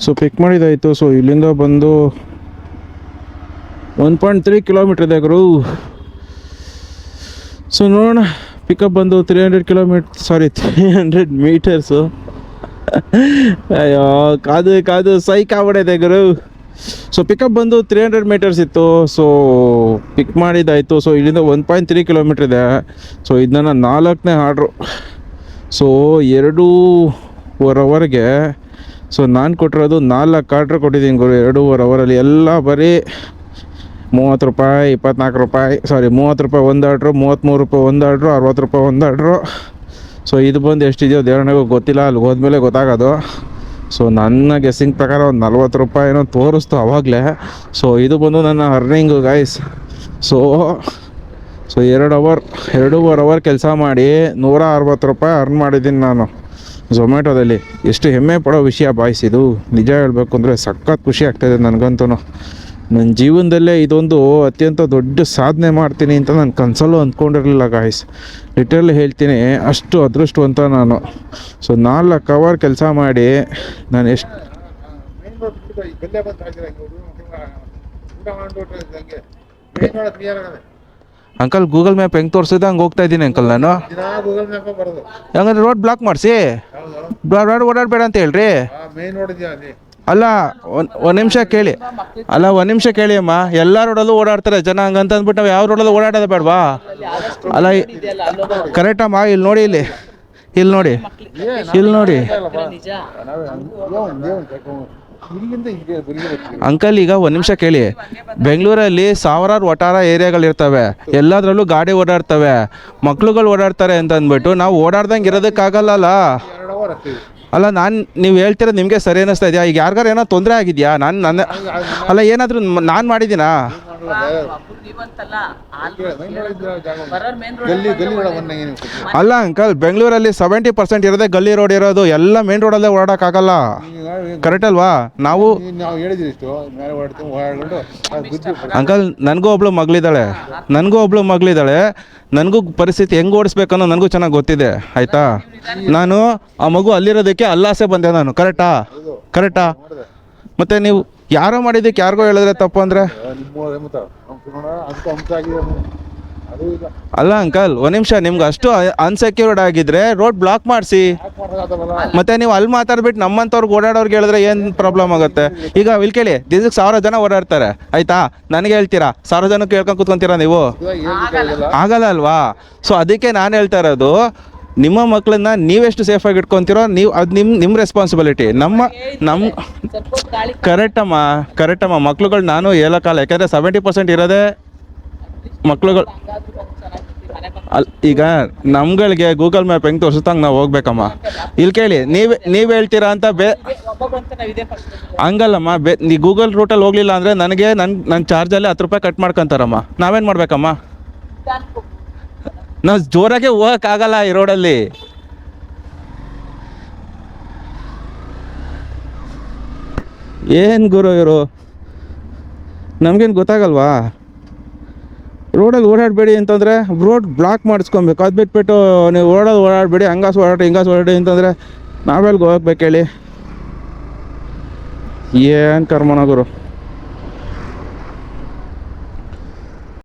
So ಪಿಕ್ ಮಾಡಿದ್ದಾಯಿತು. So ಇಲ್ಲಿಂದ ಬಂದು 1.3 kilometre ಇದೆ ಗುರು. ಸೊ ನೋಡೋಣ, ಪಿಕಪ್ ಬಂದು 300 ಮೀಟರ್ಸು. ಅಯ್ಯೋ ಕಾದು ಸೈಕಾಗ್ಬಿಟ್ಟಿದೆ ಗುರು. ಸೊ ಪಿಕಪ್ ಬಂದು 300 ಮೀಟರ್ಸ್ ಇತ್ತು. ಸೊ ಪಿಕ್ ಮಾಡಿದ್ದಾಯಿತು. ಸೊ ಇಲ್ಲಿಂದ 1.3 ಕಿಲೋಮೀಟ್ರ್ ಇದೆ. ಸೊ ಇದನ್ನ 4ನೇ ಆರ್ಡ್ರು. ಸೊ 2.5 ಅವರ್ಗೆ ಸೊ ನಾನು ಕೊಟ್ಟಿರೋದು 4 ಆರ್ಡ್ರ್ ಕೊಟ್ಟಿದ್ದೀನಿ ಗುರು 2.5 ಅವರಲ್ಲಿ. ಎಲ್ಲ ಬರೀ 30 ರೂಪಾಯಿ, 24 ರೂಪಾಯಿ, ಸಾರಿ 30 ರೂಪಾಯಿ ಒಂದು ಆರ್ಡ್ರು, 33 ರೂಪಾಯಿ ಒಂದು ಆರ್ಡ್ರು, 60 ರೂಪಾಯಿ ಒಂದು ಆರ್ಡ್ರು. ಸೊ ಇದು ಬಂದು ಎಷ್ಟಿದೆಯೋ ದೇವರನಿಗೂ ಗೊತ್ತಿಲ್ಲ, ಅಲ್ಲಿ ಹೋದ್ಮೇಲೆ ಗೊತ್ತಾಗೋದು. ಸೊ ನನ್ನ ಗೆಸ್ಸಿಂಗ್ ಪ್ರಕಾರ ಒಂದು 40 ರೂಪಾಯಿನೋ ತೋರಿಸ್ತು ಆವಾಗಲೇ. ಸೊ ಇದು ಬಂದು ನನ್ನ ಅರ್ನಿಂಗು ಗೈಸ್. ಸೊ 2.5 ಅವರ್ ಕೆಲಸ ಮಾಡಿ 160 ರೂಪಾಯಿ ಅರ್ನ್ ಮಾಡಿದ್ದೀನಿ ನಾನು ಝೊಮ್ಯಾಟೋದಲ್ಲಿ. ಎಷ್ಟು ಹೆಮ್ಮೆ ಪಡೋ ವಿಷಯ ಬಾಯ್ಸ್ ಇದು. ನಿಜ ಹೇಳಬೇಕು ಅಂದರೆ ಸಖತ್ ಖುಷಿ ಆಗ್ತಾಯಿದೆ ನನಗಂತೂ. ನನ್ನ ಜೀವನದಲ್ಲೇ ಇದೊಂದು ಅತ್ಯಂತ ದೊಡ್ಡ ಸಾಧನೆ ಮಾಡ್ತೀನಿ ಅಂತ ನಾನು ಕನಸಲ್ಲೂ ಅಂದ್ಕೊಂಡಿರಲಿಲ್ಲ ಗಾಯ್ಸ್. ಲಿಟ್ರಲಿ ಹೇಳ್ತೀನಿ, ಅಷ್ಟು ಅದೃಷ್ಟವಂತ ನಾನು. ಸೊ 4 ಅವರ್ ಕೆಲಸ ಮಾಡಿ ನಾನು ಎಷ್ಟು ಅಂಕಲ್ ಗೂಗಲ್ ಮ್ಯಾಪ್ ಹೆಂಗೆ ತೋರಿಸಿದೆ ಹಂಗೆ ಹೋಗ್ತಾ ಇದ್ದೀನಿ ಅಂಕಲ್ ನಾನು. ಹಂಗಂದ್ರೆ ರೋಡ್ ಬ್ಲಾಕ್ ಮಾಡಿಸಿ, ರೋಡ್ ಓಡಾಡಬೇಡ ಅಂತ ಹೇಳ್ರಿ. ಅಲ್ಲ ಒಂದು ನಿಮಿಷ ಕೇಳಿ, ಅಮ್ಮ, ಎಲ್ಲ ರೋಡಲ್ಲೂ ಓಡಾಡ್ತಾರೆ ಜನ. ಹಂಗಂತ ಅಂದ್ಬಿಟ್ಟು ನಾವು ಯಾವ ರೋಡಲ್ಲೂ ಓಡಾಡೋದು ಬೇಡವಾ? ಅಲ್ಲ ಕರೆಕ್ಟಮ್ಮ, ಇಲ್ಲಿ ನೋಡಿ ಅಂಕಲ್. ಈಗ ಒಂದು ನಿಮಿಷ ಕೇಳಿ, ಬೆಂಗಳೂರಲ್ಲಿ ಸಾವಿರಾರು ಒಟ್ಟಾರ ಏರಿಯಾಗಳಿರ್ತವೆ, ಎಲ್ಲದರಲ್ಲೂ ಗಾಡಿ ಓಡಾಡ್ತವೆ, ಮಕ್ಳುಗಳು ಓಡಾಡ್ತಾರೆ ಅಂತ ಅಂದ್ಬಿಟ್ಟು ನಾವು ಓಡಾಡ್ದಂಗೆ ಇರೋದಕ್ಕಾಗಲ್ಲ. ಅಲ್ಲ ನೀವು ಹೇಳ್ತಿರೋದು ನಿಮಗೆ ಸರಿ ಅನ್ನಿಸ್ತಾ ಇದೆಯಾ? ಈಗ ಯಾರಿಗಾರು ಏನೋ ತೊಂದರೆ ಆಗಿದೆಯಾ? ಅಲ್ಲ ಏನಾದರೂ ನಾನು ಮಾಡಿದ್ದೀನಾ? ಅಲ್ಲ ಅಂಕಲ್, ಬೆಂಗಳೂರಲ್ಲಿ 70% ಇರೋದೇ ಗಲ್ಲಿ ರೋಡ್ ಇರೋದು. ಎಲ್ಲ ಮೇನ್ ರೋಡಲ್ಲೇ ಓಡಾಡೋಕ್ಕಾಗಲ್ಲ, ಕರೆಕ್ಟ್ ಅಲ್ವಾ? ನಾವು ಅಂಕಲ್, ನನಗೂ ಒಬ್ಳು ಮಗಳಿದ್ದಾಳೆ. ನನಗೂ ಪರಿಸ್ಥಿತಿ ಹೆಂಗೆ ಓಡಿಸ್ಬೇಕನ್ನೋ ನನಗೂ ಚೆನ್ನಾಗಿ ಗೊತ್ತಿದೆ, ಆಯಿತಾ? ನಾನು ಆ ಮಗು ಅಲ್ಲಿರೋದಕ್ಕೆ ಅಲ್ಲಾಸೆ ಬಂದೆ ನಾನು, ಕರೆಕ್ಟಾ? ಮತ್ತು ನೀವು ಯಾರೋ ಮಾಡಿದ್ದಕ್ಕೆ ಯಾರಿಗೋ ಹೇಳಿದ್ರೆ ತಪ್ಪು ಅಂದರೆ? ಅಲ್ಲ ಅಂಕಲ್, ಒಂದು ನಿಮಿಷ, ನಿಮ್ಗೆ ಅಷ್ಟು ಅನ್ಸೆಕ್ಯೂರ್ಡ್ ಆಗಿದ್ರೆ ರೋಡ್ ಬ್ಲಾಕ್ ಮಾಡಿಸಿ. ಮತ್ತೆ ನೀವು ಅಲ್ಲಿ ಮಾತಾಡ್ಬಿಟ್ಟು ನಮ್ಮಂಥವ್ರಿಗೆ ಓಡಾಡೋರ್ಗೆ ಹೇಳಿದ್ರೆ ಏನು ಪ್ರಾಬ್ಲಮ್ ಆಗುತ್ತೆ? ಈಗ ಇಲ್ಲಿ ಕೇಳಿ, ದಿಸಕ್ಕೆ 1000 ಜನ ಓಡಾಡ್ತಾರೆ, ಆಯಿತಾ? ನನಗೆ ಹೇಳ್ತೀರಾ 1000 ಜನಕ್ಕೆ ಹೇಳ್ಕೊಂಡು ಕೂತ್ಕೊಂತೀರಾ ನೀವು? ಆಗಲ್ಲ ಅಲ್ವಾ? ಸೊ ಅದಕ್ಕೆ ನಾನು ಹೇಳ್ತಾ ಇರೋದು, ನಿಮ್ಮ ಮಕ್ಕಳನ್ನ ನೀವೆಷ್ಟು ಸೇಫಾಗಿ ಇಟ್ಕೊತೀರೋ ಅದು ನಿಮ್ಮ ರೆಸ್ಪಾನ್ಸಿಬಿಲಿಟಿ. ನಮ್ಮ ಕರೆಕ್ಟಮ್ಮ ಮಕ್ಳುಗಳು ನಾನು ಹೇಳೋಕ್ಕಲ್ಲ, ಯಾಕೆಂದರೆ 70% ಇರೋದೇ ಮಕ್ಳುಗಳು. ಈಗ ನಮ್ಗಳಿಗೆ ಗೂಗಲ್ ಮ್ಯಾಪ್ ಹೆಂಗೆ ತೋರಿಸುತ್ತಂಗೆ ನಾವು ಹೋಗ್ಬೇಕಮ್ಮ. ಇಲ್ಲಿ ಕೇಳಿ, ನೀವು ಹೇಳ್ತೀರಾ ಅಂತ ಹಂಗಲ್ಲಮ್ಮ. ನೀ ಗೂಗಲ್ ರೂಟಲ್ಲಿ ಹೋಗ್ಲಿಲ್ಲ ಅಂದರೆ ನನಗೆ ನನ್ನ ಚಾರ್ಜಲ್ಲಿ 10 ರೂಪಾಯಿ ಕಟ್ ಮಾಡ್ಕೊತಾರಮ್ಮ. ನಾವೇನು ಮಾಡ್ಬೇಕಮ್ಮ? ನಾವು ಜೋರಾಗೆ ಹೋಗೋಕ್ಕಾಗಲ್ಲ ಈ ರೋಡಲ್ಲಿ. ಏನು ಗುರು ಇವರು, ನಮಗೇನು ಗೊತ್ತಾಗಲ್ವಾ? ರೋಡಲ್ಲಿ ಓಡಾಡಬೇಡಿ ಅಂತಂದರೆ ರೋಡ್ ಬ್ಲಾಕ್ ಮಾಡಿಸ್ಕೊಬೇಕು. ಅದು ಬಿಟ್ಬಿಟ್ಟು ನೀವು ಓಡಾಡಬೇಡಿ, ಹಂಗಾಸು ಓಡಾಡಿ ಅಂತಂದರೆ ನಾವೆಲ್ಗೆ ಹೋಗ್ಬೇಕು ಹೇಳಿ? ಏನು ಕರ್ಮನ ಗುರು.